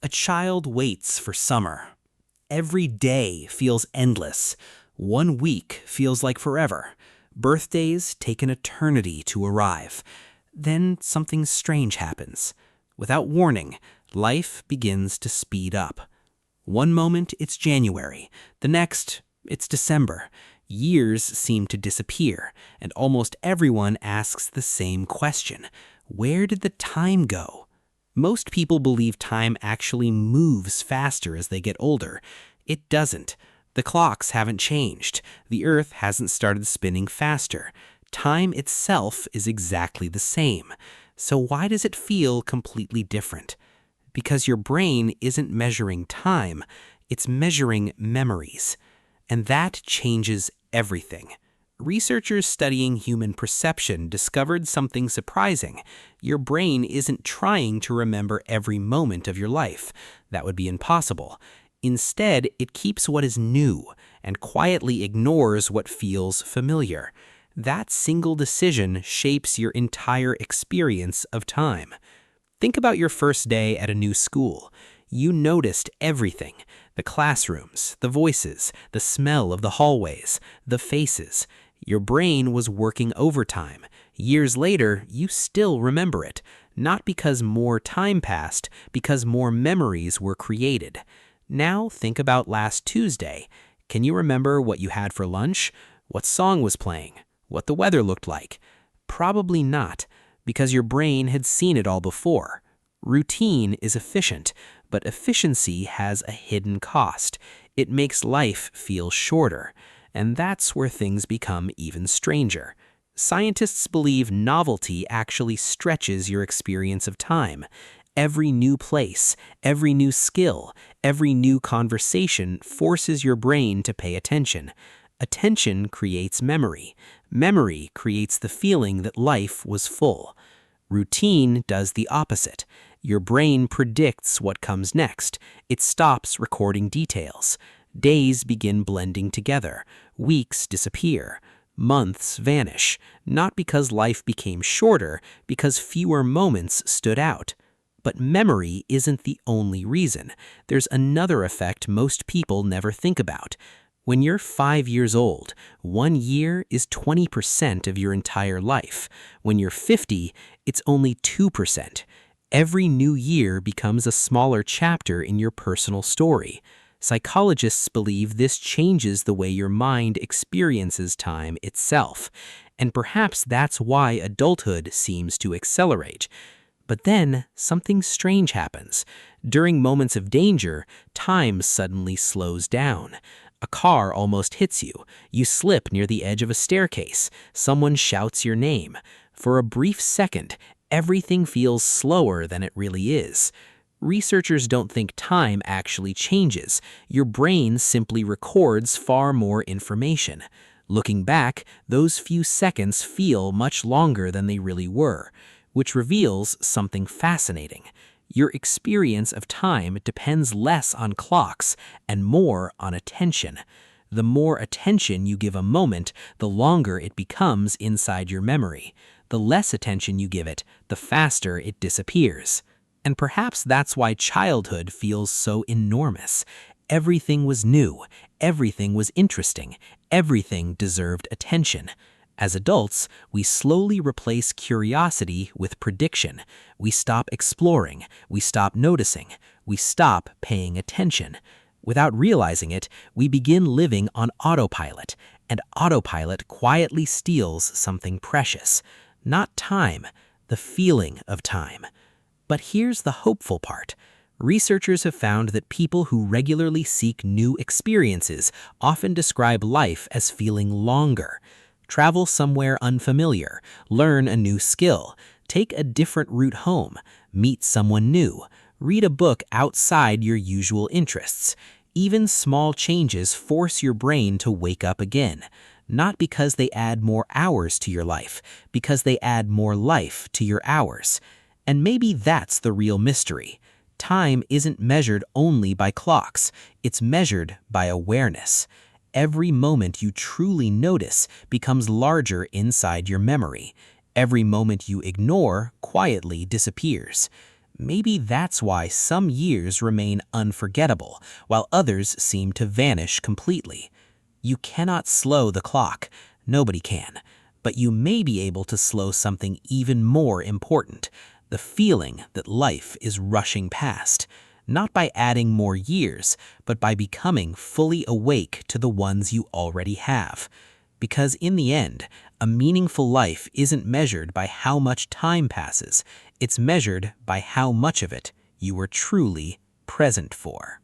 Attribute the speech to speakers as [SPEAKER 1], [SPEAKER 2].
[SPEAKER 1] A child waits for summer. Every day feels endless. 1 week feels like forever. Birthdays take an eternity to arrive. Then something strange happens. Without warning, life begins to speed up. One moment it's January, the next it's December. Years seem to disappear, and almost everyone asks the same question. Where did the time go? Most people believe time actually moves faster as they get older. It doesn't. The clocks haven't changed. The Earth hasn't started spinning faster. Time itself is exactly the same. So why does it feel completely different? Because your brain isn't measuring time, it's measuring memories. And that changes everything. Researchers studying human perception discovered something surprising. Your brain isn't trying to remember every moment of your life. That would be impossible. Instead, it keeps what is new and quietly ignores what feels familiar. That single decision shapes your entire experience of time. Think about your first day at a new school. You noticed everything: the classrooms, the voices, the smell of the hallways, the faces. Your brain was working overtime. Years later, you still remember it, not because more time passed, because more memories were created. Now think about last Tuesday. Can you remember what you had for lunch? What song was playing? What the weather looked like? Probably not, because your brain had seen it all before. Routine is efficient, but efficiency has a hidden cost. It makes life feel shorter. And that's where things become even stranger. Scientists believe novelty actually stretches your experience of time. Every new place, every new skill, every new conversation forces your brain to pay attention. Attention creates memory. Memory creates the feeling that life was full. Routine does the opposite. Your brain predicts what comes next. It stops recording details. Days begin blending together. Weeks disappear. Months vanish, not because life became shorter, because fewer moments stood out. But memory isn't the only reason. There's another effect most people never think about. When you're 5 years old, 1 year is 20% of your entire life. When you're 50, it's only 2%. Every new year becomes a smaller chapter in your personal story. Psychologists believe this changes the way your mind experiences time itself, and perhaps that's why adulthood seems to accelerate. But then, something strange happens. During moments of danger, time suddenly slows down. A car almost hits you. You slip near the edge of a staircase. Someone shouts your name. For a brief second, everything feels slower than it really is. Researchers don't think time actually changes. Your brain simply records far more information. Looking back, those few seconds feel much longer than they really were, which reveals something fascinating. Your experience of time depends less on clocks and more on attention. The more attention you give a moment, the longer it becomes inside your memory. The less attention you give it, the faster it disappears. And perhaps that's why childhood feels so enormous. Everything was new, everything was interesting, everything deserved attention. As adults, we slowly replace curiosity with prediction. We stop exploring, we stop noticing, we stop paying attention. Without realizing it, we begin living on autopilot, and autopilot quietly steals something precious. Not time, the feeling of time. But here's the hopeful part. Researchers have found that people who regularly seek new experiences often describe life as feeling longer. Travel somewhere unfamiliar, learn a new skill, take a different route home, meet someone new, read a book outside your usual interests. Even small changes force your brain to wake up again, not because they add more hours to your life, because they add more life to your hours. And maybe that's the real mystery. Time isn't measured only by clocks, it's measured by awareness. Every moment you truly notice becomes larger inside your memory. Every moment you ignore quietly disappears. Maybe that's why some years remain unforgettable, while others seem to vanish completely. You cannot slow the clock, nobody can, but you may be able to slow something even more important, the feeling that life is rushing past, not by adding more years, but by becoming fully awake to the ones you already have. Because in the end, a meaningful life isn't measured by how much time passes, it's measured by how much of it you were truly present for.